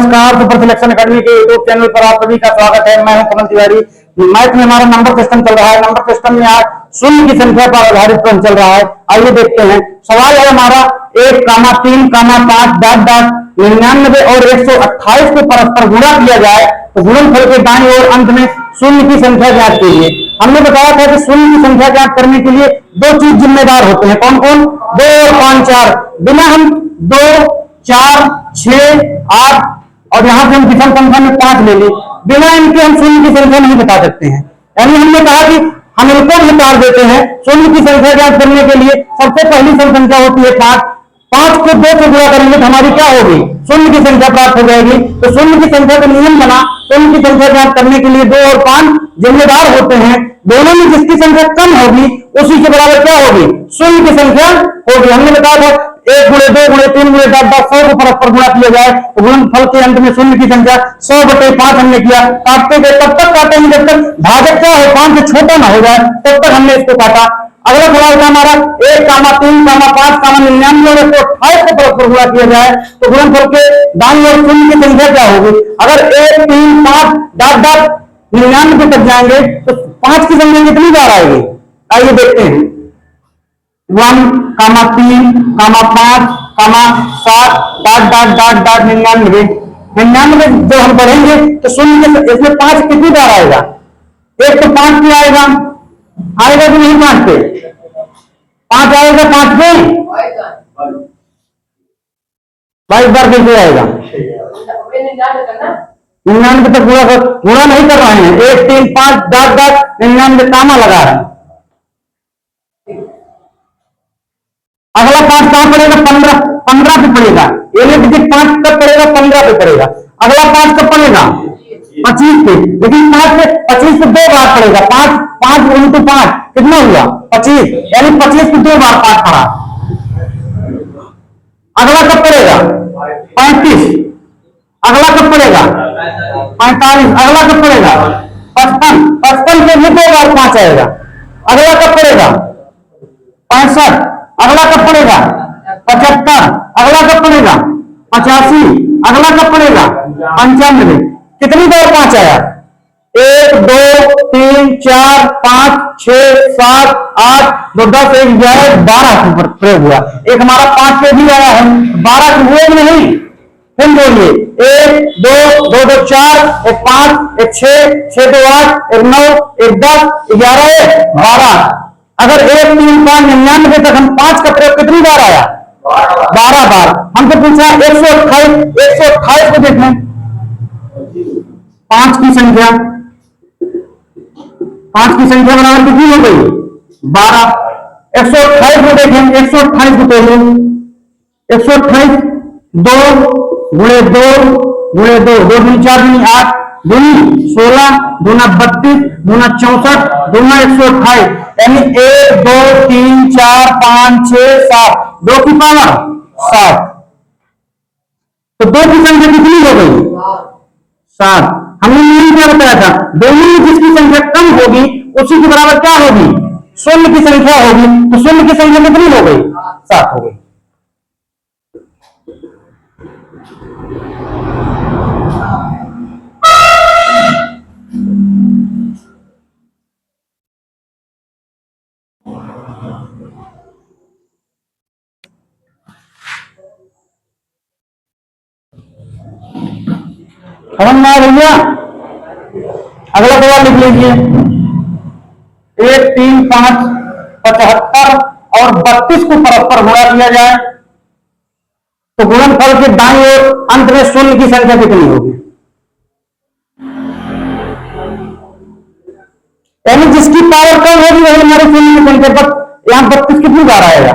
नमस्कार, super selection academy के YouTube channel पर आप सभी का स्वागत है। मैं हूं कमल तिवारी। मैथ में हमारा नंबर सिस्टम चल रहा है। नंबर सिस्टम में आज शून्य की संख्या पर आधारित क्रम चल रहा है। आइए देखते हैं। सवाल है हमारा 1, 3, 5 डॉट डॉट 99 और 128 को परस्पर गुणा किया जाए तो गुणनफल के दाईं ओर अंत में शून्य की संख्या ज्ञात कीजिए। हमने बताया था कि शून्य की संख्या ज्ञात करने के लिए दो चीज जिम्मेदार होते हैं। कौन कौन? 2 और 5, 4। बिना हम 2, 4, 6, 8 और यहां से हम विषम संख्या में 5 ले ली, बिना इनके हम शून्य की संख्या नहीं बता सकते हैं। यानी हमने कहा कि हम इनको निकाल देते हैं। शून्य की संख्या ज्ञात करने के लिए सबसे पहली संख्या होती है 5। 5 को 2 से गुणा करेंगे तो हमारी क्या होगी? शून्य की संख्या प्राप्त हो जाएगी। तो शून्य की संख्या का नियम बना, शून्य की संख्या ज्ञात करने के लिए 2 और 5 जिम्मेदार होते हैं। दोनों में जिसकी संख्या कम होगी उसी के बराबर क्या होगी? शून्य की संख्या होगी। हमने बताया था 1 गुणे 2 गुणे 3 गुणे 100 को परस्पर गुणा किया जाए तो गुणनफल के अंत में शून्य की संख्या 100/5 हमने किया। काटते गए तब तक काटेंगे जब तक भाजक क्या हो 5 से छोटा ना हो जाए, तब तक हमने इसको काटा। अगला सवाल था हमारा 1, 3, 5, 99 और 128 को परस्पर गुणा किया जाए तो गुणनफल के दाईं ओर शून्य की संख्या क्या होगी? अगर 1, 3, 5 डॉट डॉट 99 तक जाएंगे तो 5 की संख्या कितनी बार आएगी? आइए देखते हैं। 1, 3, 5, 7 डॉट डॉट डॉट डॉट 99। 99 जब हम पढ़ेंगे तो शून्य इसमें 5 कितनी बार आएगा? एक तो 5 पे आएगा कि नहीं? 5 पे 5 आएगा। 5 पे 22 बार कैसे आएगा? 99 तक पूरा नहीं कर रहे हैं। 1, 3, 5 डॉट डॉट 99 कामा लगा रहे हैं। अगला 5 कहां पड़ेगा? 15 पे पड़ेगा। ये डिजिट 5 कब पड़ेगा? 15 पे पड़ेगा। अगला 5 कब पड़ेगा? 25 पे। लेकिन 5 पे 25 पे 2 बार पड़ेगा। 5 × 5 कितना हुआ? 25। यानी 25 पे 2 बार 5 पड़ा। अगला कब पड़ेगा? 35। अगला कब पड़ेगा? 45। अगला कब पड़ेगा? 55। 55 पे भी 2 बार 5 आएगा। अगला कब पड़ेगा? 65। अगला कब पड़ेगा? 75। अगला कब पड़ेगा? 85। अगला कब पड़ेगा? 95। कितनी बार 5 आया? 1, 2, 3, 4, 5, 6, 7, 8, 9, 10, 11, 12 प्रयोग हुआ। एक हमारा 5 पे भी आया है। 12 हुए भी नहीं। फिर बोलिए 1, 2, 2, 2, 4, 1, 5, 1, 6, 6, 2, 8, 1, 9, 1, 10, 11, 12। अगर 1, 3, 5, 99 तक हम 5 का प्रयोग कितनी बार आया? 12 बार। हमको पूछा 128 को देखें। 5 की संख्या बराबर कितनी हो गई? 12। 128 को देखें। 128 को तोड़ो। 128 2 गुणे 2 गुणे 2 2 दूनी 4 दूनी 8 दूनी 16 दूना 32 दूना 64 दूना 128। यानी 1, 2, 3, 4, 5, 6, 7 2 की पावर 7। तो 2 की संख्या कितनी हो गई? 7। हमने नहीं क्या बताया था? दोनों में जिसकी संख्या कम होगी उसी के बराबर क्या होगी? शून्य की संख्या होगी। तो शून्य की संख्या कितनी हो गई? 7 हो गई। समझ में आ भैया? अगला सवाल लिख लीजिए। 1, 3, 5, 75 और 32 को परस्पर गुणा किया जाए तो गुणनफल के दाईं ओर अंत में शून्य की संख्या कितनी होगी? यानी जिसकी पावर कम होगी वही हमारे शून्य की संख्या। पर यहां 32 कितनी बार आएगा?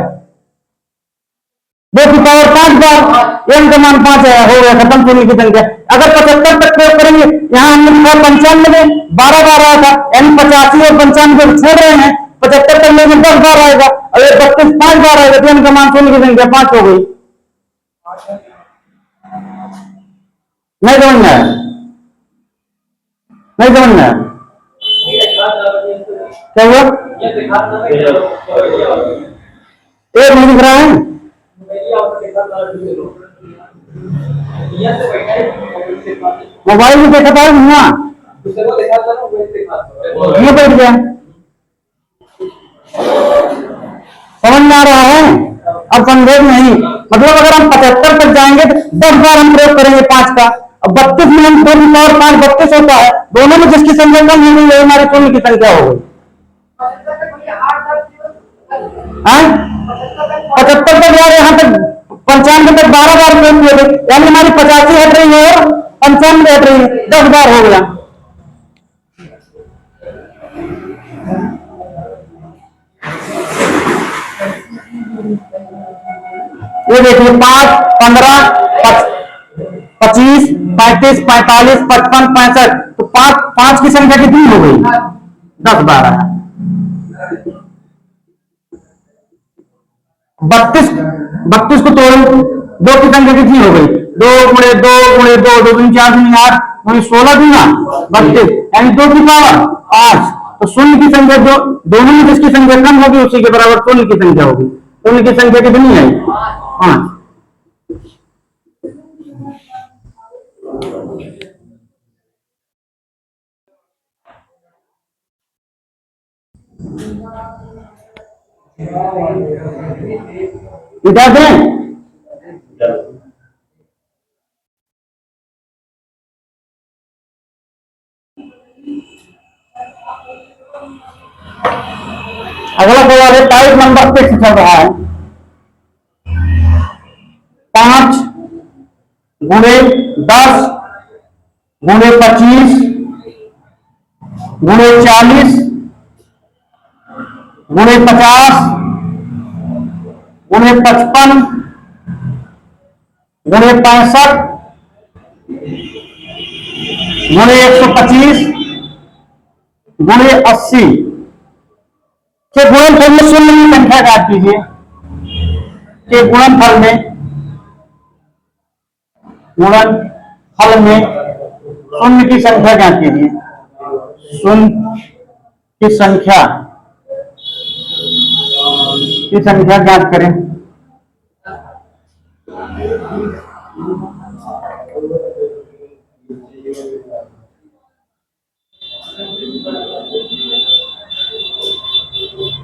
2 की पावर 5 बार। n का मान 5 आया, हो गया खत्म शून्य की संख्या। अगर 75 तक प्रयोग करेंगे, यहां हमने लिखा 95 12 बार आया था। यानी 85 और 95 छोड़ रहे हैं। 75 तक लेंगे 10 बार आएगा और 32 5 बार आएगा तो n का मान शून्य की संख्या 5 हो गई। नहीं समझ में आया? नहीं समझ में आया? क्या हुआ? एक नहीं दिख रहा है। मोबाइल में देखा था ना, ये बैठ गया। समझ में आ रहा है? अब संदेह नहीं, मतलब अगर हम 75 तक जाएंगे तो 10 बार हम प्रयोग करेंगे 5 का। अब 32 में हम 2 और 5 32 होता है, दोनों में जिसकी संख्या कम हो गई हमारी शून्य की संख्या हो गई। 75 तक यार, यहाँ तक 95 तक 12 बार प्रयोग किए थे, यानी हमारी 85 हट रही है और 95 हट रही है, 10 बार हो गया। ये देखिए 5, 15, 25, 35, 45, 55, 65, तो 5 की संख्या कितनी हो गई? 10, 12। 32 को तोड़ो, 2 की संख्या कितनी हो गई? 2 गुणे 2 गुणे 2, 2 दूनी 4 दूनी 8, 16 दूना 32, यानी 2 की पावर 8। तो शून्य की संख्या दोनों में जिसकी संख्या कम होगी उसी के बराबर शून्य की संख्या होगी। शून्य की संख्या कितनी है? 5। इधर दें, अगला सवाल है, टाइप नंबर 6 चल रहा है। 5 गुणे 10 गुणे 25 गुणे 40 गुणे 50 गुणे 55 गुणे 65 गुणे 125 गुणे 80 के गुणनफल में शून्य की संख्या काट दीजिए। के गुणनफल में शून्य की संख्या ज्ञात कीजिए। शून्य की संख्या ज्ञात करें।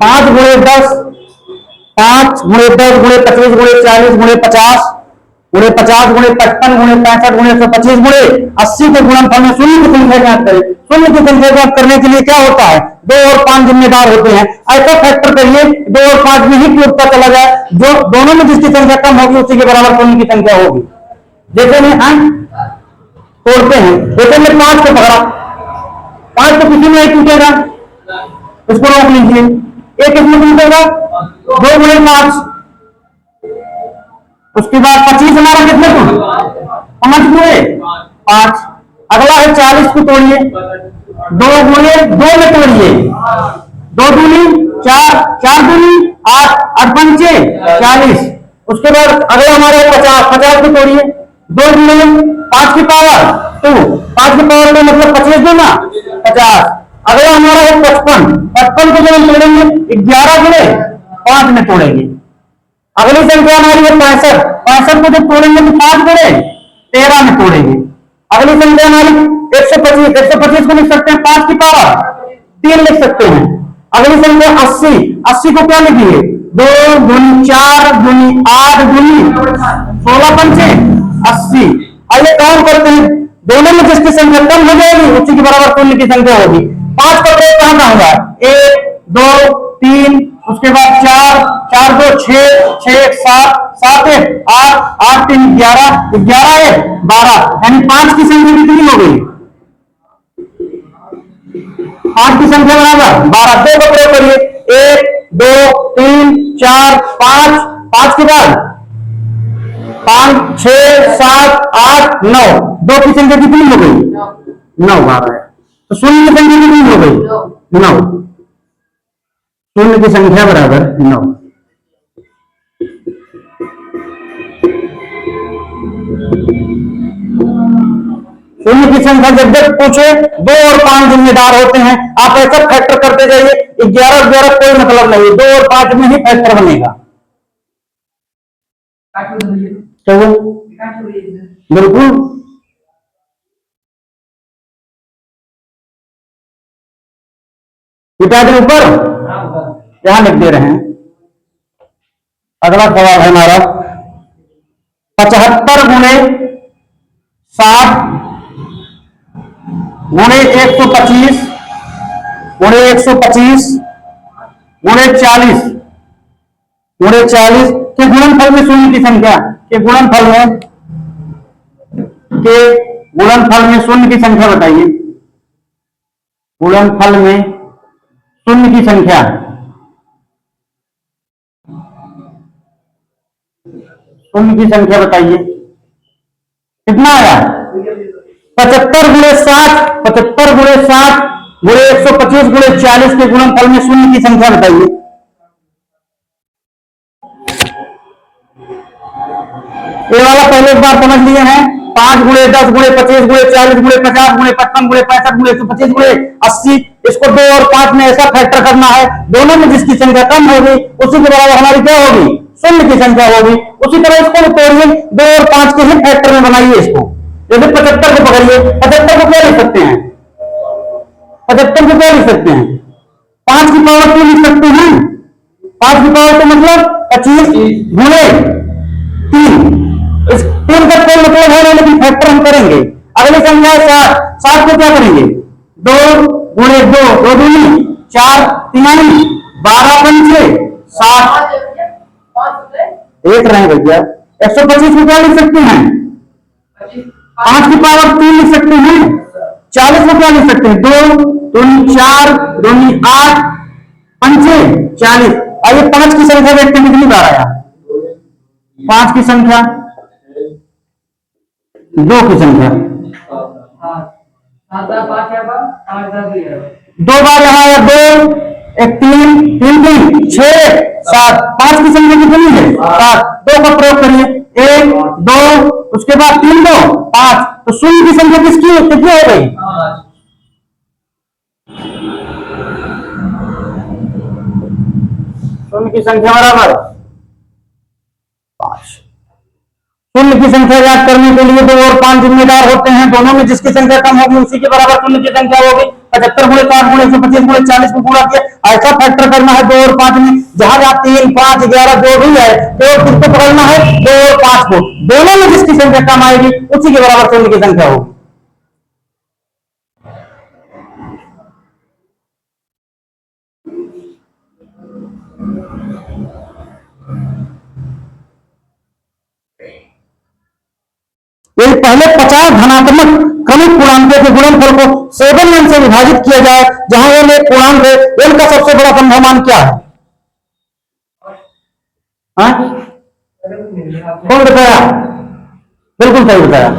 पांच गुणे 10 5 गुणे 10 गुणे 25 गुणे 40 गुणे 50 गुणे 50 गुणे 55 गुणे 65 गुणे 125 गुणे 80 के गुणनफल में शून्य की संख्या ज्ञात करें। शून्य की संख्या ज्ञात करने के लिए क्या होता है? 2 और 5 जिम्मेदार होते हैं। ऐसा फैक्टर करिए 2 और 5 में ही टूटता चला जाए, जो दोनों में जिसकी संख्या कम होगी उसी के बराबर शून्य की संख्या होगी। जैसे में हम तोड़ते हैं, जैसे में 5 को पकड़ा, 5 तो किसी में नहीं टूटेगा, इसको रोक लीजिए। एक इसमें टूटेगा, 2 गुणे 5, उसके बाद 25 हमारा कितने टूटे? 5 गुणे 5। अगला है 40 को तोड़िए, 2 गुणे 2 में तोड़िए, 2 दूनी 4, 4 दूनी 8, 8 पंचे 40। उसके बाद अगला हमारा 50, 50 को तोड़िए, 2 गुणे 5 की पावर 2, 5 की पावर 2 मतलब 25 दूना 50। अगला हमारा है 55, 55 को जब हम तोड़ेंगे 11 गुणे 5 में तोड़ेंगे। अगली संख्या हमारी है 65, 65 को जब तोड़ेंगे तो 5 गुणे 13 में तोड़ेंगे। अगली संख्या हमारी 125, 125 को लिख सकते हैं 5 की पावर 3 लिख सकते हैं। अगली संख्या 80, 80 को क्या लिखिए? 2 गुनी 4 गुनी 8 गुनी 16 पंचे 80। आइए काम करते हैं, दोनों में जिसकी संख्या कम हो जाएगी उसी के बराबर शून्य की संख्या होगी। 5 का प्रयोग कहां कहां होगा? 1 2 3, उसके बाद 4, 4 2 6, 6 1 7, 7 1 8, 8 3 11, 11 1 12, यानी 5 की संख्या कितनी हो गई? 5 की संख्या बराबर 12। 2 का प्रयोग करिए, 1 2 3 4 5, 5 के बाद 5 6 7 8 9, 2 की संख्या कितनी हो गई? 9 12 है, तो शून्य की संख्या कितनी हो गई? 9। शून्य की संख्या बराबर 9। शून्य की संख्या जब जब पूछे 2 और 5 जिम्मेदार होते हैं, आप ऐसा फैक्टर करते जाइए। 11 11 कोई मतलब नहीं, 2 और 5 में ही फैक्टर बनेगा। बिल्कुल इत्यादि ऊपर यहां लिख दे रहे हैं। अगला सवाल है हमारा 75 गुणे 60 गुणे 125 गुणे 125 गुणे 40 के गुणनफल में शून्य की संख्या के गुणनफल में शून्य की संख्या बताइए। गुणनफल में शून्य की संख्या बताइए कितना आया। 75 गुणे 60 गुणे 125 गुणे 40 के गुणनफल में शून्य की संख्या बताइए। ये वाला पहले एक बार समझ लिए हैं। 5 गुणे 10 गुणे 25 गुणे 40 गुणे 50 गुणे 55 गुणे 65 गुणे 125 गुणे 80, इसको 2 और 5 में ऐसा फैक्टर करना है, दोनों में जिसकी संख्या कम होगी उसी के बराबर हमारी क्या होगी, शून्य की संख्या होगी। उसी तरह इसको तोड़िए, 2 और 5 के ही फैक्टर में बनाइए इसको। जैसे 75 को पकड़िए, 75 को क्या लिख सकते हैं, 75 को क्या लिख सकते हैं, 5 की पावर 2 लिख सकते हैं। 5 की पावर तो मतलब 25 गुणे 3, इस 3 का कोई मतलब है नहीं, लेकिन फैक्टर हम करेंगे। अगली संख्या है 60 को क्या करेंगे, 2 गुणे 2, 2 दूनी 4 3 12 पंचे 60 देख रहे हैं भैया। 125 को क्या लिख सकते हैं, 5 की पावर 3 लिख सकते हैं। 40 को क्या लिख सकते हैं, 2 दूनी 4 दूनी 8 पंचे 40। आइए 5 की संख्या देखते हैं कितनी बार आया। 5 की संख्या, 2 की संख्या 2 बार यहाँ आया, 2 1 3 3 3 6 7। 5 की संख्या कितनी है, 7। 2 का प्रयोग करिए, 1 2 उसके बाद 3 2 5। तो शून्य की संख्या कितनी हो गई, शून्य की संख्या बराबर 5। शून्य की संख्या याद करने के लिए 2 और 5 जिम्मेदार होते हैं, दोनों में जिसकी संख्या कम होगी उसी के बराबर शून्य की संख्या होगी। 75 गुणे 60 गुणे 125 गुणे 40 को गुणा किया, ऐसा फैक्टर करना है 2 और 5 में, जहां 3 5 11 जो भी है, 2 और 3 को पकड़ना है, 2 और 5 को, दोनों में जिसकी संख्या कम आएगी उसी के बराबर शून्य की संख्या होगी। यदि पहले 50 धनात्मक क्रमिक पूर्णांकों के गुणनफल को 7n से विभाजित किया जाए, जहां n एक पूर्णांक है, n का सबसे बड़ा संभव मान क्या है, कौन बताया, बिल्कुल सही बताया।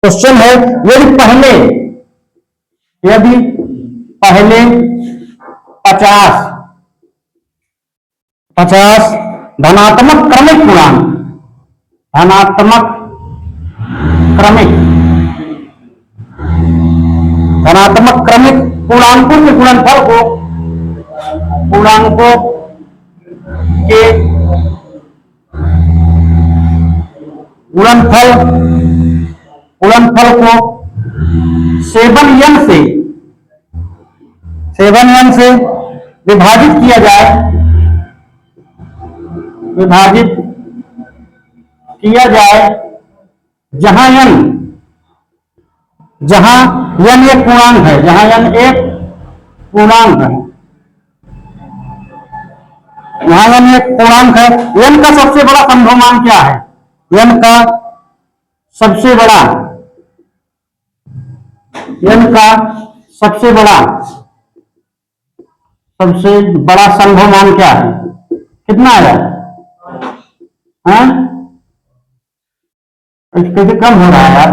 क्वेश्चन है, यदि पहले 50 धनात्मक क्रमिक पूर्णांक, धनात्मक क्रमिक पूर्णांकों के गुणनफल को गुणनफल को 7n से विभाजित किया जाए, जहां n एक पूर्णांक है, n का सबसे बड़ा संभव मान क्या है, n का सबसे बड़ा संभव मान क्या है, कितना आया, कैसे कम हो रहा है यार,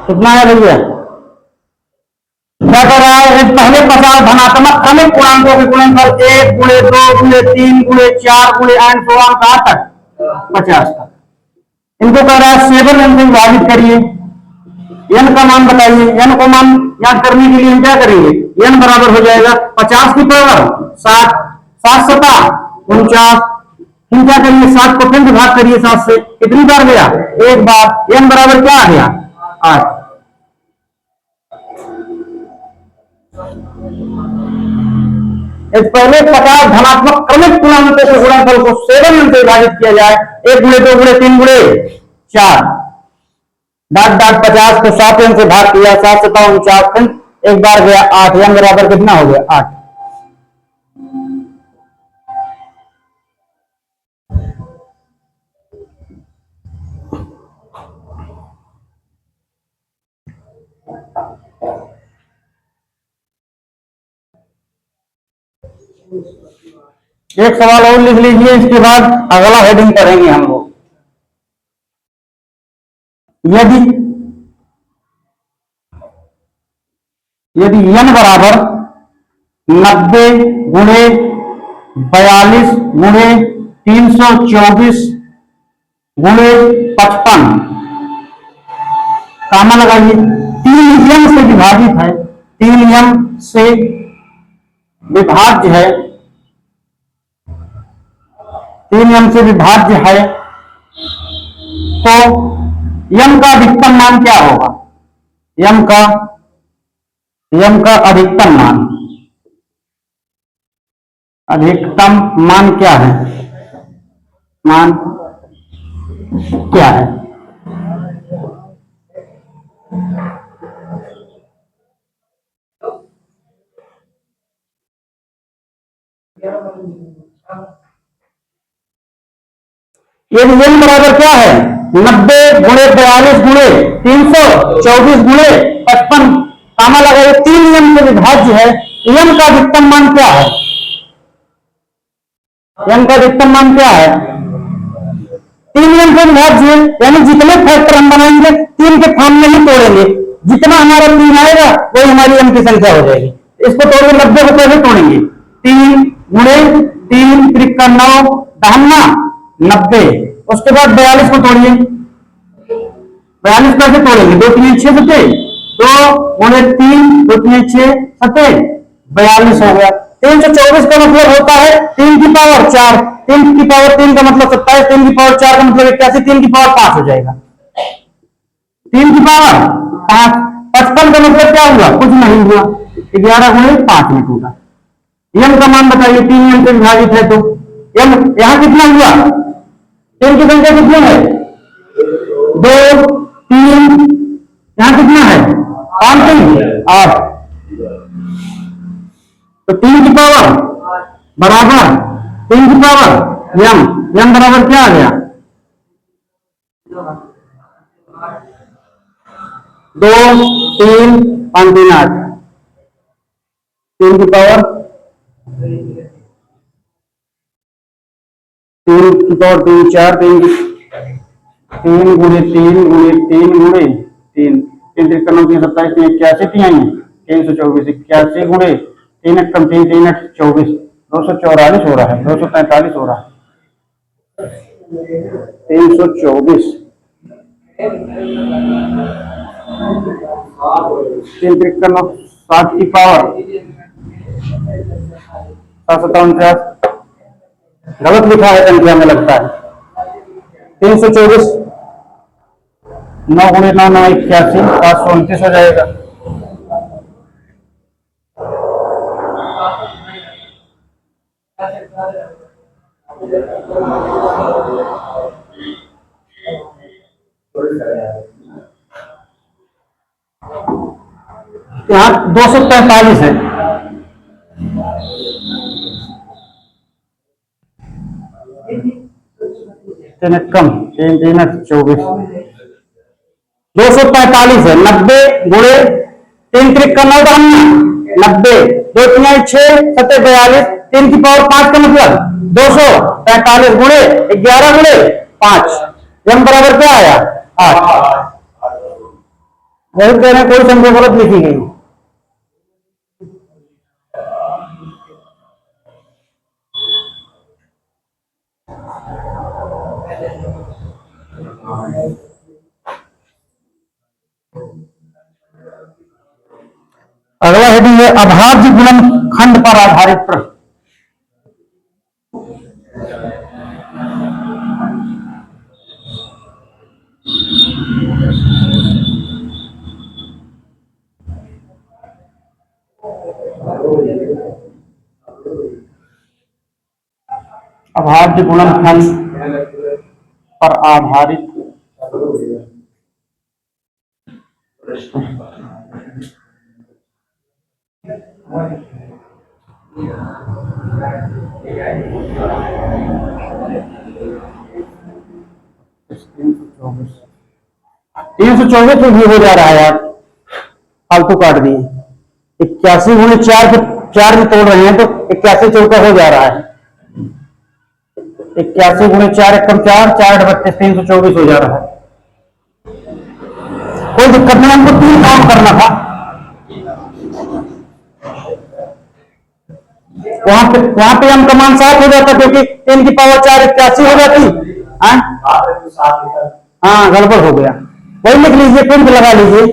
कितना है भैया, क्या कर रहा है, पहले 50 धनात्मक क्रमिक पूर्णांकों के गुणनफल 1 गुणे 2 गुणे 3 गुणे 4 गुणे एंड सो ऑन कहां तक, 50 तक। इनको कह रहा है 7n से विभाजित करिए, एन का मान बताइए। एन को मान याद करने के लिए हम क्या करेंगे, एन बराबर हो जाएगा 50 की पावर 7, 7 सता 49। हम क्या करिए, 7 को फिर विभाग करिए 7 से, कितनी बार गया, एक बार। एन बराबर क्या आ गया, 8। इस पहले 50 धनात्मक क्रमिक पूर्णांकों के गुणनफल को 7 से विभाजित किया जाए, 1 गुणे 2 गुणे 3 गुणे 4, डाट डाट 50 को 7 से भाग किया, 7 सता 49, फिर एक बार गया 8। एन बराबर कितना हो गया, 8। एक सवाल और लिख लीजिए, इसके बाद अगला हेडिंग करेंगे हम लोग। यदि यदि n बराबर 90 गुणे 42 गुणे 324 गुणे 55, कामा लगाइए, 3 से विभाजित है, 3 से विभाज्य है, 3 से विभाज्य है, तो यम का अधिकतम मान क्या होगा, यम का अधिकतम मान क्या है, मान क्या है। यदि n बराबर क्या है, 90 गुणे 42 गुणे 324 गुणे 55, कामा लगाइए, 3 से विभाज्य है, m का अधिकतम मान क्या है, m का अधिकतम मान क्या है, 3 से विभाज्य, यानी जितने फैक्टर हम बनाएंगे 3 के फॉर्म में ही तोड़ेंगे, जितना हमारा 3 आएगा वही हमारी m की संख्या हो जाएगी। इसको तोड़ेंगे, 90 को पहले तोड़ेंगे, 3 गुणे 3 त्रिका 9 दहना 90, उसके बाद 42 को तोड़िए, 42 कैसे तोड़ेंगे, 2 3 6 सते, 2 गुणे 3 2 3 6 सते 42 हो गया। 324 का मतलब होता है 3 की पावर 4, 3 की पावर 3 का मतलब 27, 3 की पावर 4 का मतलब 81, 3 की पावर 5 हो जाएगा, 3 की पावर 5। 55 का मतलब क्या हुआ, कुछ नहीं हुआ, 11 गुणे 5 में टूटा। यम का मान बताइए, 3 से विभाजित है तो यम यहां कितना हुआ, 3 की संख्या कितनी है, 2 3, यहां कितना है 5 3 8, तो 3 की पावर बराबर 3 की पावर यम बराबर क्या आ गया, 2 3 5 3 8, 3 की पावर 3 4, 3 गुणे 3 गुणे 3 गुणे 3, 3 3 27 3 81 324 81 गुणे 3 कम 3 3 24, 244 हो रहा है, 243 हो रहा है, 324, 3 3 7 की पावर 7 गलत लिखा है संख्या में लगता है, 324 9 गुणे 9 9 81 529 हो जाएगा। यहाँ 243 है, कम 3 3 24, 245 है, 90 गुणे 3 3 का 9 90, 2 3 6 7 42, 3 की पावर 5 का मतलब 245 गुणे 11 गुणे 5, यम बराबर क्या आया 8। वही कह रहे कोई संख्या गलत लिखी गई। अगला हेडिंग है अभाज्य गुणनखंड पर आधारित प्रश्न। अभाज्य गुणनखंड पर आधारित तीन सौ चौबीस में भी हो जा रहा है यार, फालतू काट दिए। 81 × 4 के 4 में तोड़ रहे हैं तो 81 चौका हो जा रहा है। 81 × 4 एकम 4 4 32 324 हो जा रहा है। कोई दिक्कत नहीं, हमको 3 काम करना था। वहां पे हम कमान 7 हो जाता क्योंकि 3 की पावर 4 81 हो जाती। हाँ गड़बड़ हो गया, वही लिख लीजिए, प्रिंट लगा लीजिए,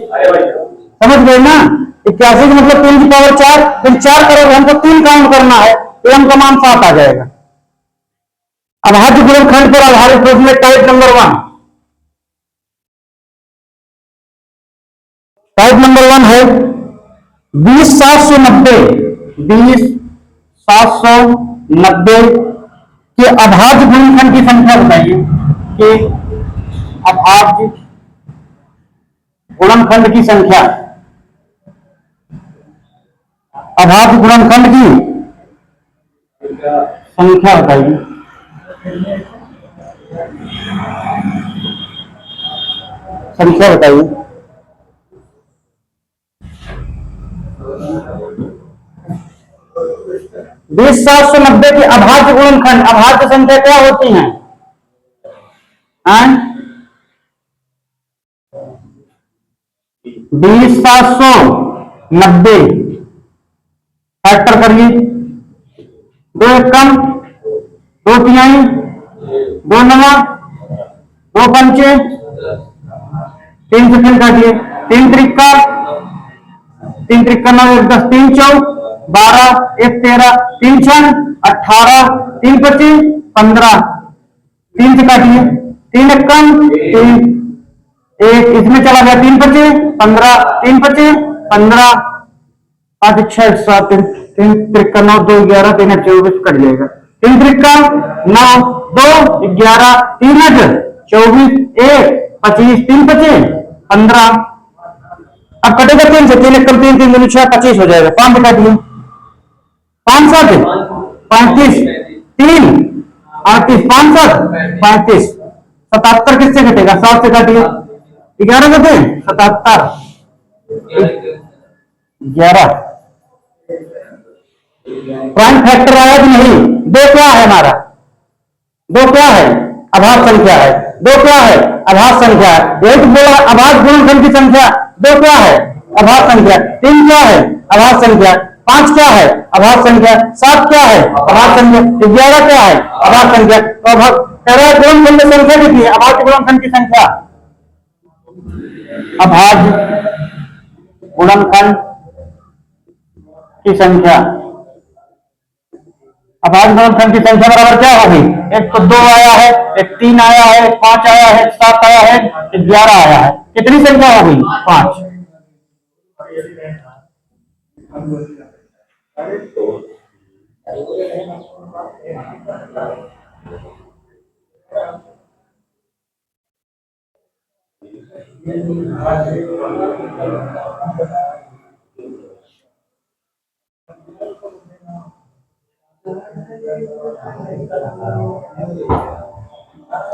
समझ गए ना। 81 का मतलब 3 की पावर 4, फिर 4 करोगे, हमको 3 काउंट करना है तो m का मान 7 आ जाएगा। अभाज्य गुणनखंड पर आधारित प्रश्न टाइप नंबर 1। टाइप नंबर 1 है 20790 के अभाज्य गुणनखंड की संख्या बताइए कि अभाज्य गुणनखंड की संख्या, अभाज्य गुणनखंड की संख्या बताइए। संख्या बताइए। 20790 की अभाज्य गुणनखंड, अभाज्य संख्या क्या होती हैं? 20790 फैक्टर करिए, 2 एकम 2 तिहाई 2 नवा 2 पंचे 3 से फिर काटिए, 3 त्रिक्का 9 1 10 3 चौक 12 1 13 3 छन 18 3 25 15 3 से काटिए, 3 एकम 3 1 इसमें चला गया, 3 25 15 3 25 15 5 6 7 3 त्रिक्का 9 2 11 3 24 कट जाएगा। 3 त्रिक्का 9 2 11 3 24 1 25 3 25 15। अब कटेगा 3 से, 3 एकम 3 3 दूनी 6 25 हो जाएगा। 5 बटा दिए, 5 7 35 3 38 5 7 35 77 किससे घटेगा? 7 से काटिए, 11 घटे 77 11। प्राइम फैक्टर आया कि नहीं? 2 क्या है हमारा? 2 क्या है? अभाज्य संख्या है। 2 क्या है? अभाज्य संख्या है। यही तो बोला अभाज्य गुणनखंड की संख्या। 2 क्या है? अभाज्य संख्या। 3 क्या है? अभाज्य संख्या। 5 क्या है? अभाज्य संख्या। 7 क्या है? अभाज्य संख्या। 11 क्या है? अभाज्य संख्या। तो गुणनखंड की संख्या कितनी है? अभाज्य गुणनखंड की संख्या, अभाज्य गुणनखंड की संख्या, अभाज्य गुणनखंड की संख्या बराबर क्या होगी? एक तो 2 आया है, एक 3 आया है, 5 आया है, 7 आया है, 11 आया है। कितनी संख्या हो गई? 5।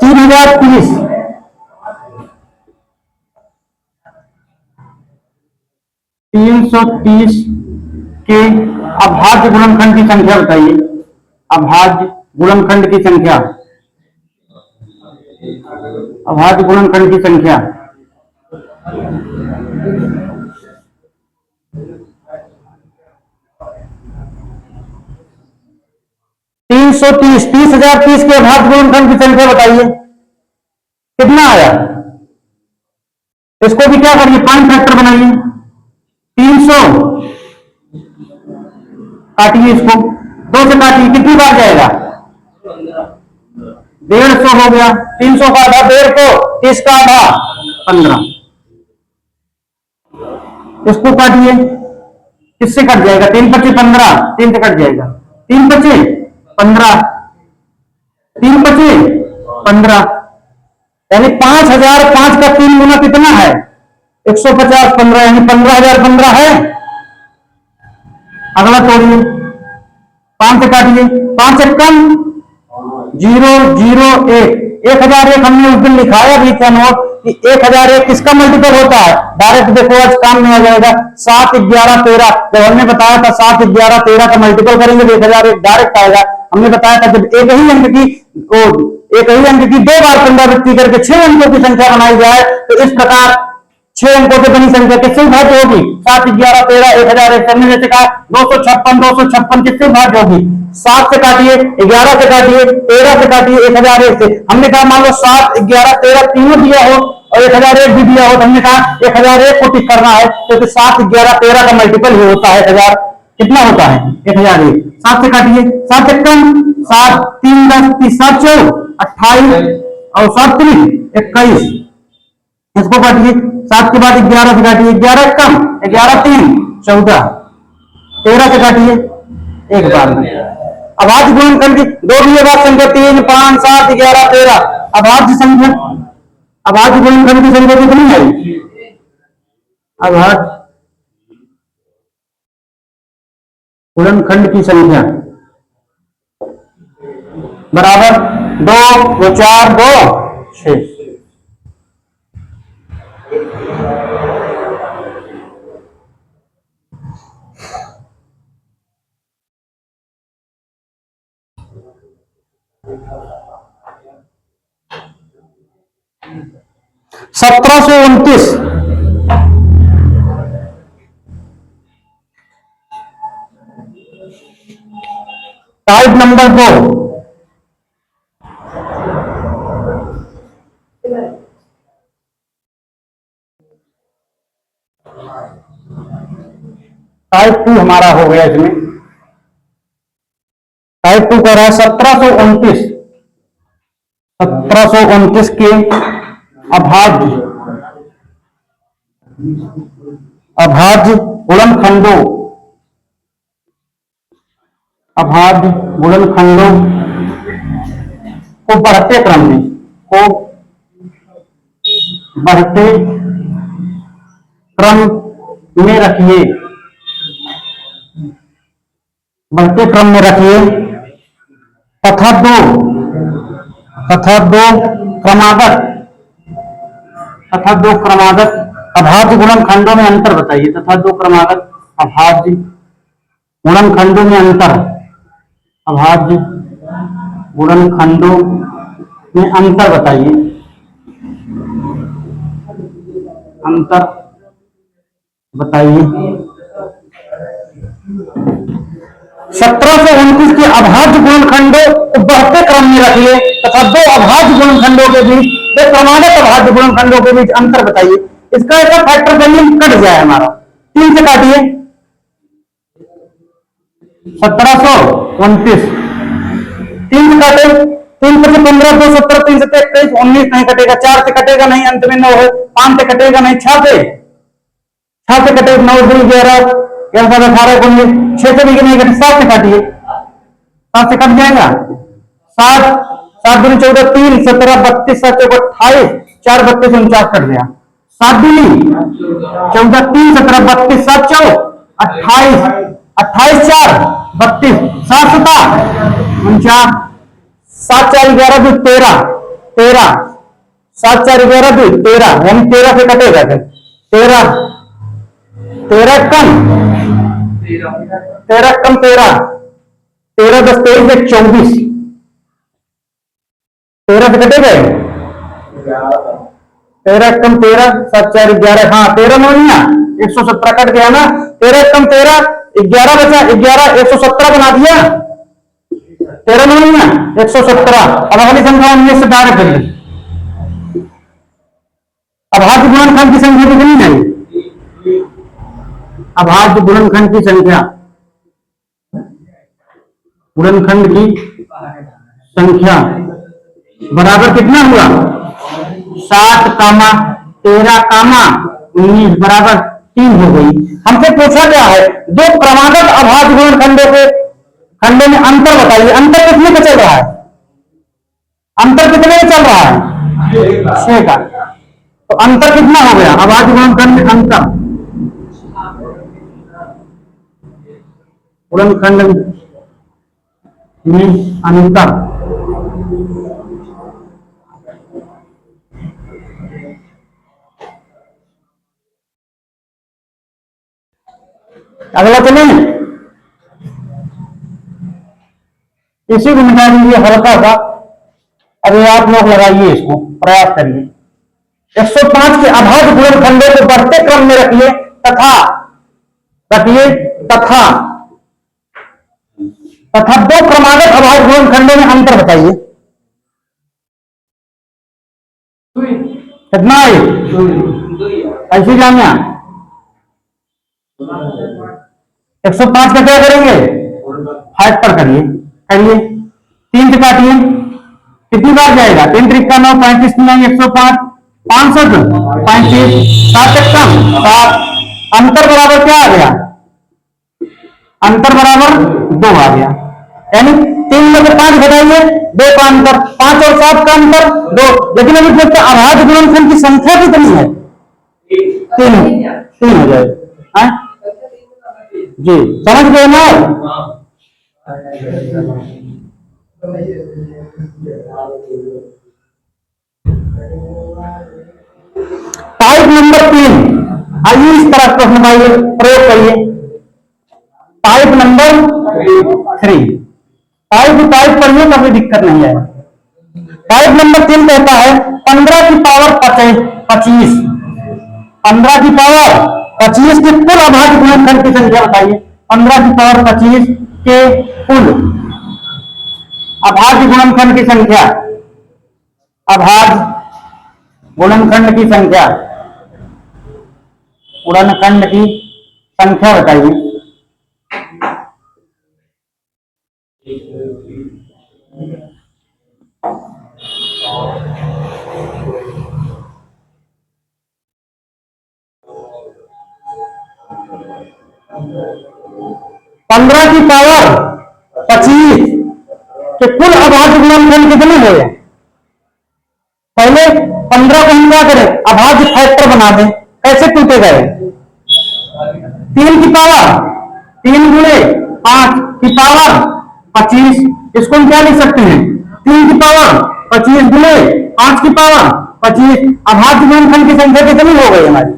तीन 3030 330 के अभाज्य गुणनखंड की संख्या बताइए। अभाज्य गुणनखंड की संख्या, अभाज्य गुणनखंड की संख्या। 330 30,030 के अभाज्य गुणनखंड की संख्या बताइए, कितना आया? इसको भी क्या करिए? प्राइम फैक्टर बनाइए। 300 काटिए इसको, 2 से काटिए, कितनी बार जाएगा? 150 हो गया, 300 का आधा 150, 30 का आधा 15। इसको काटिए, किससे कट जाएगा? 3 25 15, 3 से कट जाएगा, 3 25 15, 3 25 15, यानी 5000, 5 का 3 गुना कितना है? 150, 15 यानी 15015 है। अगला तोड़िए, 5 से काटिए, 5 से कम 0 0 1, 1001 हमने उस दिन लिखाया भी था नोट कि 1001 किसका मल्टीपल होता है? डायरेक्ट देखो आज काम में आ जाएगा, 7 11 13, जब हमने बताया था 7 11 13 का मल्टीपल करेंगे तो 1001 डायरेक्ट आएगा। हमने बताया था जब एक ही अंक की 2 बार पुनरावृत्ति करके 6 अंकों की संख्या बनाई जाए तो इस प्रकार 6 अंकों से बनी संख्या किससे भाज्य होगी? 7 11 13 1001। हमने जैसे कहा 256 किससे भाज्य होगी? 7 से काटिए, 11 से काटिए, 13 से काटिए, 1001 से। हमने कहा मान लो 7 11 13 तीनों दिया हो और 1001 भी दिया हो, तो हमने कहा 1001 को टिक करना है क्योंकि 7 11 13 का मल्टीपल ही होता है 1000। कितना होता है? 1001। 7 से काटिए, 7 से कम 7 3 10 30 7 4 28 और 7 3 21। इसको काटिए, 7 के बाद 11 से काटिए, 11 कम 11 3 14, 13 से काटिए एक बार में। अभाज्य गुणनखंड की दो भी बात संख्या 3 5 7 11 13, अभाज्य संख्या, अभाज्य गुणनखंड की संख्या कितनी है? अभाज्य गुणनखंड की संख्या बराबर 2 2 4 2 6। सत्रह सौ 29 टाइप नंबर 2, टाइप 2 हमारा हो गया। इसमें टाइप 2 कह रहा है 1729 के अभाज्य गुणनखंडों को बढ़ते क्रम में रखिए, बढ़ते क्रम में रखिए तथा दो क्रमागत अभाज्य गुणनखंडों में अंतर बताइए। तथा दो क्रमागत अभाज्य गुणनखंडों में अंतर, अभाज्य गुणनखंडों में अंतर बताइए। अंतर बताइए। 1729 के अभाज्य गुणनखंडों को बढ़ते क्रम में रखिए तथा दो अभाज्य गुणनखंडों के बीच, दो क्रमागत अभाज्य गुणनखंडों के बीच अंतर बताइए। इसका एक फैक्टर वैल्यू कट जाए हमारा, 3 से काटिए, 1729 3 से काटे, 3 से 15 2 17 3 से 21 19 नहीं कटेगा, 4 से कटेगा नहीं, अंत में 9 है, 5 से कटेगा नहीं, 6 से कटेगा 9 2 11 18 19, 6 से भी नहीं कटे, 7 से काटिए, 7 से कट जाएगा, 7 7 दूनी 14 3 17 32 7 28 4 32 49 कट गया, 7 दूनी 14 3 17 32 7 4 28 28 4 32 7 7 49 7 4 11 2 13 13 7 4 11 2 13, यानी 13 से कटेगा, 13 13 कम 13 13 10 23 24, 13 से कटेगा, 13 कम 13 7 4 11, हाँ 13 नौनिया 117 कट गया ना, 13 कम 13 11 बचा, 11 117 बना दिया, 13 नौनिया 117। अब अगली संख्या 19 से डायरेक्ट करिए। अभाज्य गुणनखंड की संख्या कितनी है? अभाज्य गुणनखंड की संख्या गुणनखंड की संख्या बराबर कितना हुआ? 7 कामा 13 कामा 19 बराबर 3 हो गई। हमसे पूछा गया है दो क्रमागत अभाज्य गुणनखंडों के खंडों में अंतर बताइए। अंतर कितने का चल रहा है? अंतर कितने का चल रहा है? 6 का। तो अंतर कितना हो गया? अभाज्य गुणनखंड में अंतर, गुणनखंड में अंतर अगला चलें, इसी को मिटा दीजिए हल्का सा। अभी आप लोग लगाइए, इसको प्रयास करिए। 105 के अभाज्य गुणनखंडों को बढ़ते क्रम में रखिए तथा दो क्रमागत अभाज्य गुणनखंडों में अंतर बताइए। कितना है? ऐसी जानिया 105 का क्या करेंगे? फैक्टर करिए। 3 से काटिए, कितनी बार जाएगा? 3 त्रिक का 9, 35 नहीं 105, 65 35 7 एक कम 7। अंतर बराबर क्या आ गया? अंतर बराबर 2 आ गया। यानी 3 में से 5 घटाइए, 2 का अंतर, 5 और 7 का अंतर 2। लेकिन अभी देखते अभाज्य गुणनखंड की संख्या कितनी है? 3 हो जाए जी। समझ गए ना? टाइप नंबर 3, आइए इस तरह प्रश्न प्रयोग करिए। टाइप नंबर 3, टाइप पढ़िए, कभी दिक्कत नहीं है। टाइप नंबर 3 कहता है 15 की पावर 25, 15 की पावर 25 के कुल अभाज्य गुणनखंड की संख्या बताइए। 15 की पावर 25 के कुल अभाज्य गुणनखंड की संख्या, अभाज्य गुणनखंड की संख्या, गुणनखंड की संख्या बताइए। पंद्रह की पावर 25 के कुल अभाज्य गुणनखंड कितने हुए? पहले 15 को हम क्या करें? अभाज्य फैक्टर बना दें। कैसे टूटे गए? 3 की पावर 3 गुणे 5 की पावर 25, इसको हम क्या लिख सकते हैं? 3 की पावर 25 गुणे 5 की पावर 25। अभाज्य गुणनखंड की संख्या कितनी हो गई हमारी?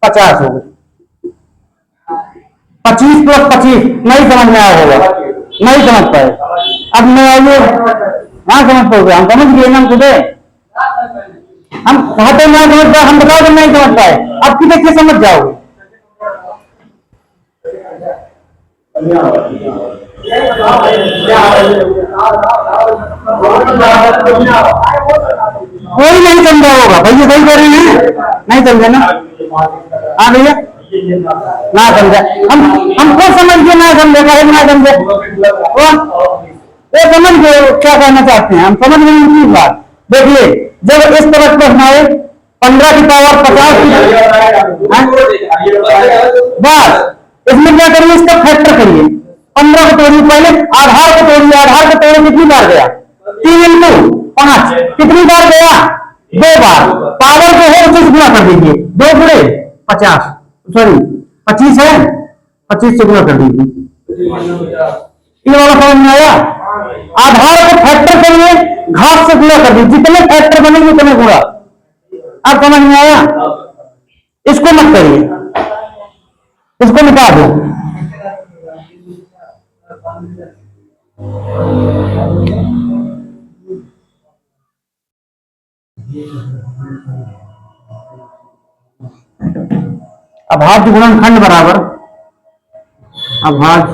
50 हो गई। 25 + 25 नहीं समझ में आया होगा, नहीं समझ पाए। अब मैं आइए, हाँ समझ पाओगे, हम समझ गए ना सुबह। हम कहते ना समझ पाए, हम बताओगे नहीं समझ पाए। अब की देखिए समझ जाओगे। कोई नहीं समझा होगा भैया, सही कह रहे हैं, नहीं समझे ना? हाँ भैया ना समझे, हम खुद समझ गए, ना समझे ना समझे वो समझ गए क्या कहना चाहते हैं, हम समझ गए उनकी बात। देखिए जब इस तरह प्रश्न आए 15 की पावर 50 बस इसमें क्या करिए? इसका फैक्टर करिए। 15 को तोड़िए, पहले आधार को तोड़िए। आधार को तोड़िए कितनी बार गया? 3 × 5 कितनी बार गया? 2 बार। पावर जो है उसे गुणा कर दीजिए, 2 गुणे 50, सॉरी 25 है, 25 से गुणा कर दीजिए। ये वाला समझ में आया? आधार को फैक्टर करिए, घात से गुणा कर दीजिए, जितने फैक्टर बनेंगे उतने गुणा। अब समझ में आया? इसको मत करिए, इसको मिटा दो। अभाज्य गुणनखंड बराबर अभाज्य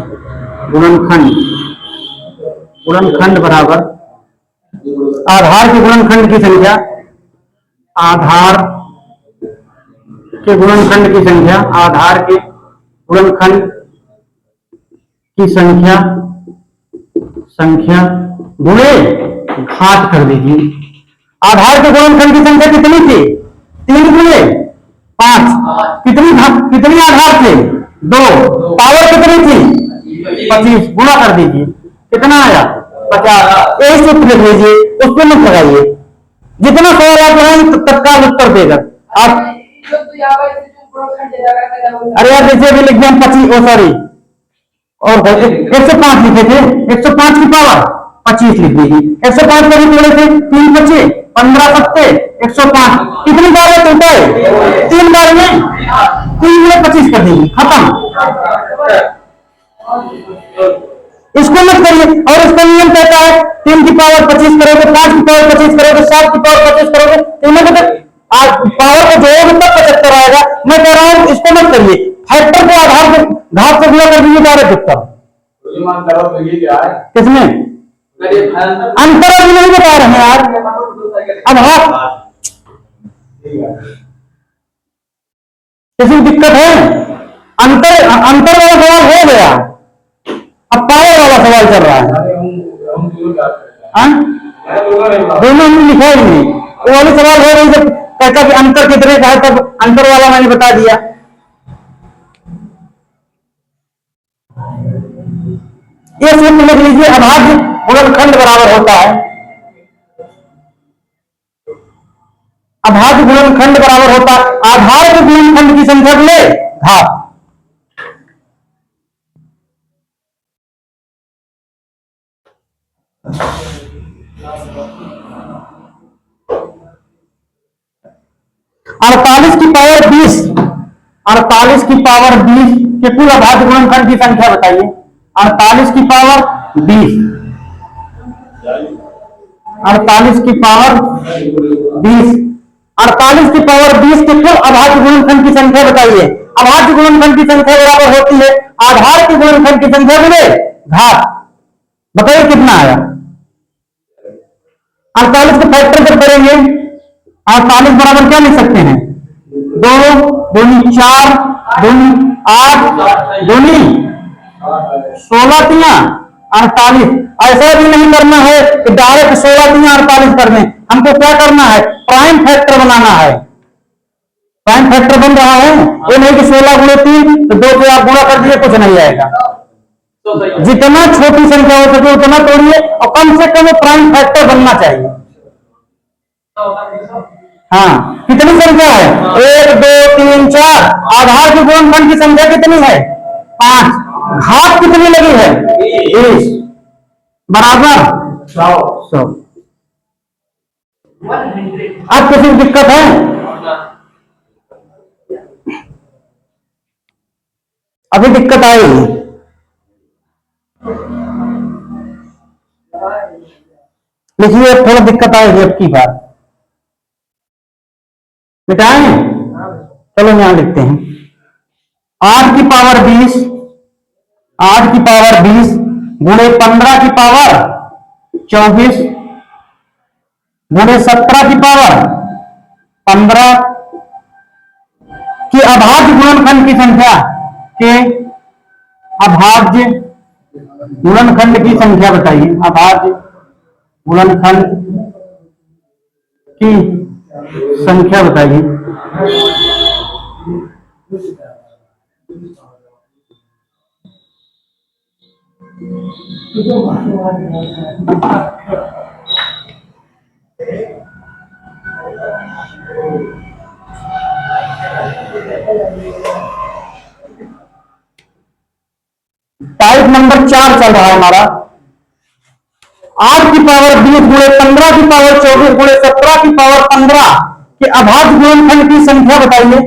गुणनखंड बराबर आधार के गुणनखंड की संख्या, आधार के गुणनखंड की संख्या, आधार के गुणनखंड की संख्या संख्या गुणे घात कर दीजिए। आधार के गुणनखंड की संख्या कितनी थी? 3 गुणे 5। कितनी आधार थे? 2। पावर कितनी थी? 25। गुणा कर दीजिए, कितना आया? 50। एक सूत्र लिख लीजिए, उस पर मत लगाइए, जितना सवाल आप लगाएंगे तत्काल उत्तर देगा आप। अरे यार जैसे अभी लिख दिया 25, ओ सॉरी, और 105 लिखे थे, 105 की पावर 25 लिख दीजिए। 105 कभी बोले थे? 3 बचे, 15 सत्ते 105। कितनी बार है टोटल? 3 बार में 3 में 25 कर दीजिए, खत्म। इसको मत करिए। और इसका नियम कहता है 3 की पावर 25 करोगे, 5 की पावर 25 करोगे, 7 की पावर 25 करोगे, तीनों को पावर को जोड़ोगे तब 75 आएगा। मैं कह रहा हूं इसको मत करिए, फैक्टर को आधार के घात से गुणा कर दीजिए, डायरेक्ट उत्तर। किसमें अंतर अभी नहीं बता रहे हैं यार। अब हाँ किसी दिक्कत है? अंतर वाला सवाल हो गया, अब पावर वाला सवाल चल रहा है। दोनों हमने लिखा ही नहीं, वो वाले सवाल हो रही जब कहता कि अंतर कितने का है, तब अंतर वाला मैंने बता दिया। ये सूत्र लिख लीजिए, अभाज्य गुणनखंड बराबर होता है, अभाज्य गुणनखंड बराबर होता है आधार के गुणनखंड की संख्या गुणे घात। अड़तालीस की पावर 20, 48 की पावर 20 के कुल अभाज्य गुणनखंड की संख्या बताइए। 48 की पावर 20, 48 की पावर 20, 48 की पावर 20 के कुल अभाज्य गुणनखंड की संख्या बताइए। अभाज्य गुणनखंड की संख्या बराबर होती है आधार के गुणनखंड की संख्या गुणे घात। बताइए कितना आया? 48 को फैक्टर जब करेंगे 48 बराबर क्या लिख सकते हैं? 2 दूनी 4 दूनी 8 दूनी 16 तिया 48। ऐसा भी नहीं करना है कि डायरेक्ट 16 तिया 48 कर दें। हमको क्या करना है? प्राइम फैक्टर बनाना है। प्राइम फैक्टर बन रहा है, ये नहीं कि 16 गुणे 3 तो 2 से आप गुणा कर दिए, कुछ नहीं आएगा। जितना छोटी संख्या हो सके उतना तोड़िए, और कम से कम प्राइम फैक्टर बनना चाहिए। हाँ, कितनी संख्या है? 1 2 3 4। आधार के गुणनखंड की संख्या कितनी है? 5। घात कितनी लगी है? 20 बराबर 100। अब किसी दिक्कत है? अभी दिक्कत आएगी। लिखिए, थोड़ा दिक्कत आएगी अब की बार। मिटाएं? चलो यहां लिखते हैं। 8 की पावर 20, 8 की पावर 20 गुणे 15 की पावर 24 गुणे 17 की पावर 15 की अभाज्य गुणनखंड की संख्या के अभाज्य गुणनखंड की संख्या बताइए। अभाज्य गुणनखंड की संख्या बताइए। टाइप नंबर 4 चल रहा है हमारा। 8 की पावर 20 गुणे 15 की पावर 24 गुणे 17 की पावर 15 के अभाज्य गुणनखंड की संख्या बताइए।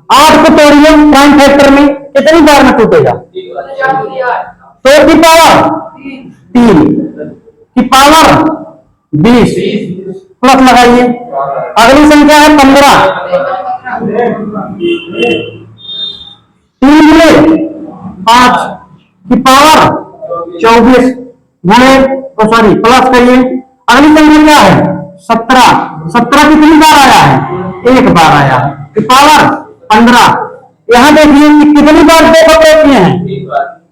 8 को तोड़िए प्राइम फैक्टर में, कितनी बार में टूटेगा? 100 की पावर 3 की पावर 20 प्लस लगाइए। अगली संख्या है 15, 3 गुणे 5 की पावर 24 गुणे सॉरी प्लस करिए। अगली संख्या क्या है? 17, 17 कितनी बार आया है? 1 बार आया है, की पावर 15। यहां देखिए कि कितनी बार 2 पकड़े किए हैं?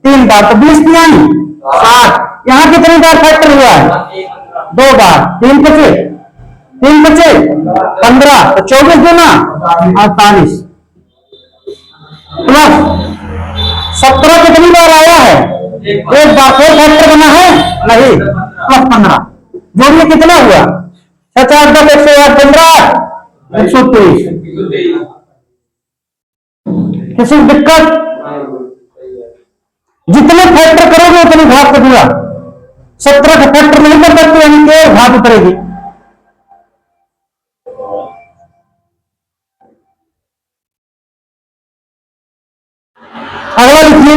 3 बार, तो 20 की आई 60। यहाँ कितनी बार फैक्टर हुआ है? 2 बार। 3 बचे 15, तो 24 दूना 48 प्लस 17 कितनी बार आया है? 1 बार। कोई फैक्टर बना है? नहीं। प्लस 15 जोड़िए कितना हुआ? 6 4 10 108 15 123। किसी दिक्कत? जितने फैक्टर करोगे उतनी घात कटूगा। 17 का फैक्टर नहीं कर सकते, यानी कि घात उतरेगी। अगला लिखिए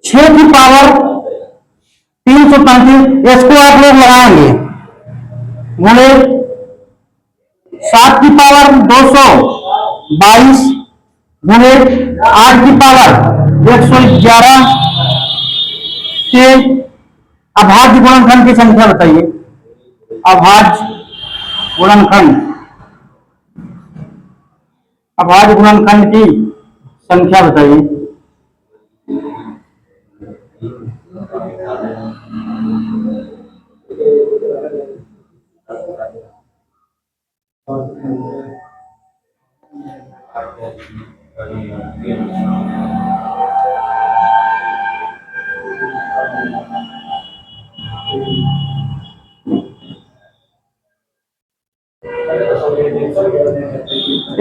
6 की पावर 335, इसको आप लोग लगाएंगे गुणे 7 की पावर 222 गुणे 8 की पावर 111 के अभाज्य गुणनखंड की संख्या बताइए। अभाज्य गुणनखंड की संख्या बताइए।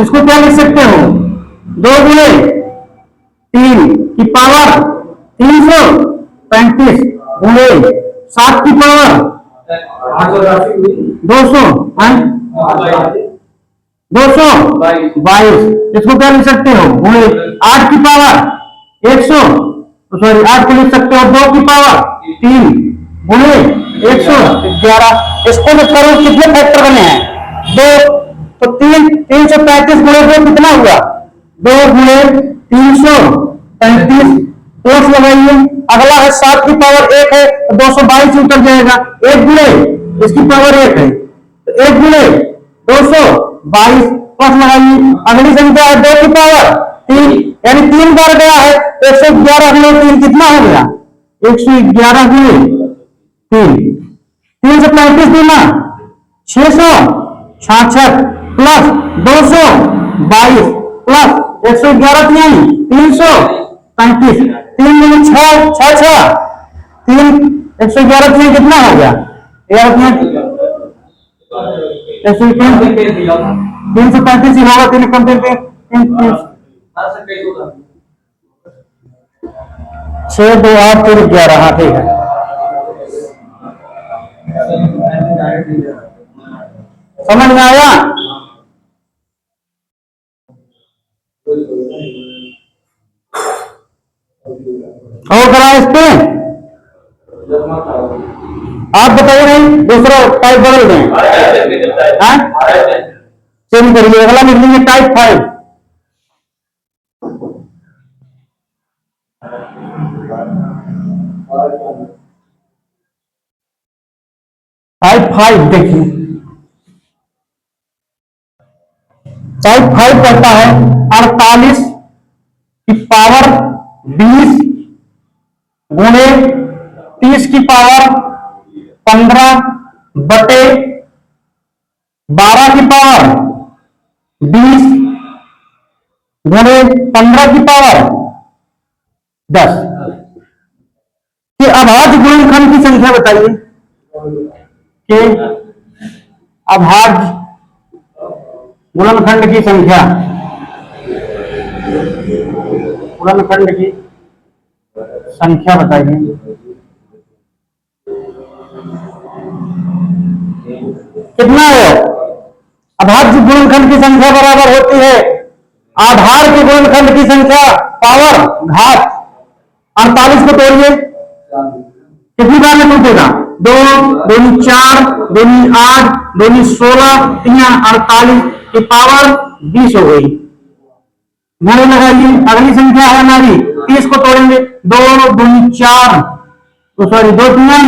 इसको क्या लिख सकते हो? 2 गुणे 3 की पावर 335 गुणे 7 की पावर 222। इसको क्या लिख सकते हो? गुणे 8 की पावर 8 को लिख सकते हो 2 की पावर 3 गुणे 111। इसको जो करो कितने फैक्टर बने हैं? 2। तो 335 गुणे 2 कितना हुआ? 2 गुणे 335 प्लस लगाइए। अगला है 7 की पावर 1 है तो 222 उतर जाएगा। 1 गुणे इसकी पावर 1 है तो 1 गुणे 222 प्लस लगाइए। अगली संख्या है 2 की पावर 3, यानी 3 बार गया है तो 111 गुणे 3 कितना हो गया? 111 गुणे 3 335 दूना 666 प्लस 222 प्लस 111 335 3 गुणे 6 3 111 कितना हो गया? 335 ही होगा। 3 कम 6 2 8 3 11। हाँ ठीक है। समझ में आया? और करा इस पे आप बताइए। नहीं दूसरा टाइप बदल दें, चेंज करिए। अगला लिख लीजिए टाइप 5। टाइप 5 देखिए, टाइप 5 कहता है 48 की पावर 20 गुणे 30 की पावर 15 बटे 12 की पावर 20 गुणे 15 की पावर 10 कि अभाज्य गुणनखंड की संख्या बताइए। कि अभाज्य गुणनखंड की संख्या, गुणनखंड की संख्या बताइए। कितना है? अभाज्य गुणनखंड की संख्या बराबर होती है आधार के गुणनखंड की संख्या पावर घात। 48 को तोड़िए, कितनी बार में टूटेगा? 2 2 4 2 8 2 16 3 48 की पावर 20 हो गई। गुणे लगाइए। अगली संख्या है हमारी 30 को तोड़ेंगे। 2 2 4 तो सॉरी 2 3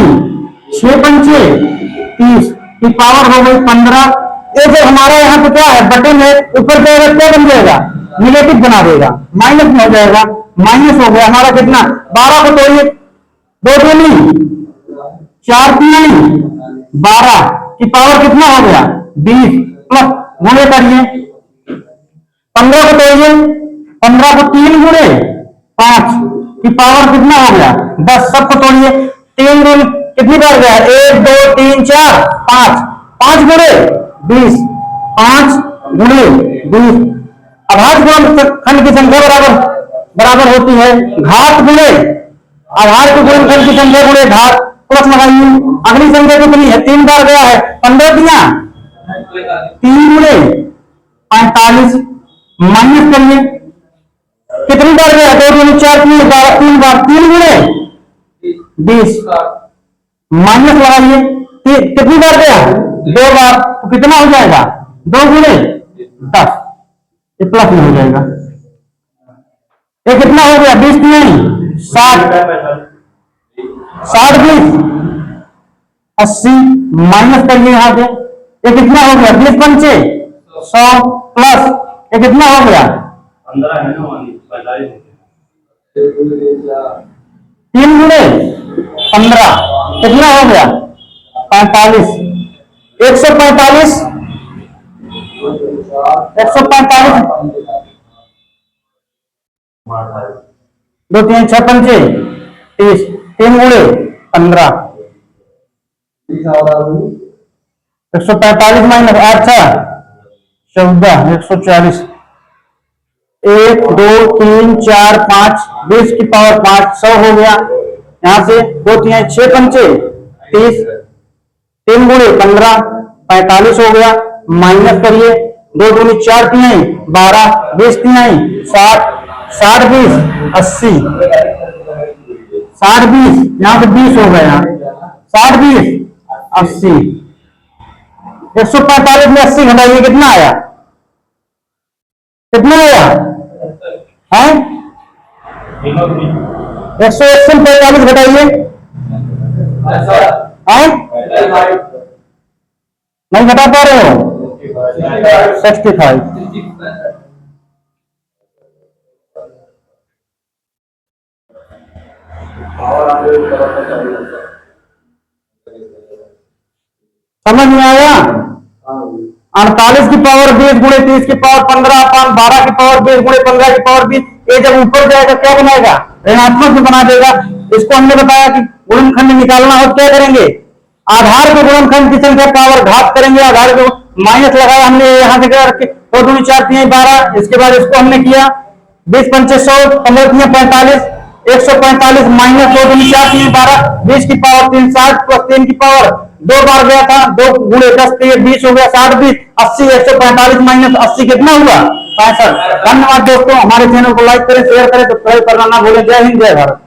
6 पंचे 30 की पावर हो गई 15। ये जो हमारा यहाँ पे क्या है बटन है ऊपर क्या बन जाएगा? निगेटिव बना देगा, माइनस में हो जाएगा। माइनस हो गया हमारा कितना? 12 को तोड़िए। दो दूनी 4 3 12 की पावर कितना हो गया 20 प्लस गुणे करिए 15 को तोड़िए 15 को 3 गुणे 5 की पावर कितना हो गया 10 सबको तोड़िए 3 गुणे कितनी बार गया 1 2 3 4 5 5 गुणे 20 5 गुणे 20 अभाज्य गुणनखंड की संख्या बराबर होती है घात गुणे आधार के गुणनखंड की संख्या गुणे घात प्लस लगाइए अगली संख्या कितनी है 3 बार गया है 15 दिया 3 गुणे 45 माइनस करिए कितनी बार गया 2 दूनी 4 3 बार 3 गुणे 20 माइनस लगाइए कितनी बार गया 2 बार तो कितना हो जाएगा 2 गुणे 10 ये प्लस में हो जाएगा ये कितना हो गया 20 नहीं 60 60 20 80 माइनस करिए यहां से ये कितना हो गया 20 पंचे 100 प्लस ये कितना हो गया 3 गुणे 15 कितना हो गया 45 145 2 3 6 पंचे 30 3 गुणे 15 145 माइनस 8 14 140 1 2 3 4 5 20 की पावर 5 100 हो गया यहां से 2 3 6 पंचे 30 3 गुणे 15 45 हो गया माइनस करिए 2 दूनी 4 3 12 20 3 60 60 20 80 60 20 यहां से 20 हो गया 60 20 80 145 में 80 घटाइए कितना आया है 180 में 45 घटाइए नहीं घटा पा रहे हो 65 समझ में आया 48 की पावर 20 गुणे 30 की पावर 15 अपान 12 की पावर 20 गुणे 15 की पावर 20 ये जब ऊपर जाएगा क्या बनाएगा ऋणात्मक में बना देगा इसको हमने बताया कि गुणनखंड निकालना हो क्या करेंगे आधार के गुणनखंड की संख्या पावर घात करेंगे आधार को माइनस लगाया हमने यहां से क्या रखे 2 दूनी 4 3 12 इसके बाद इसको हमने किया 20 पंचे 100 15 3 45 145 माइनस 2 दूनी 4 3 12 20 की पावर 3 60 प्लस 3 की पावर 2 बार गया था 2 गुणे 10 20 हो गया 60 20 80 145 माइनस 80 कितना हुआ 65 धन्यवाद दोस्तों हमारे चैनल को लाइक करें शेयर करें सब्सक्राइब करना ना भूलें जय हिंद जय भारत।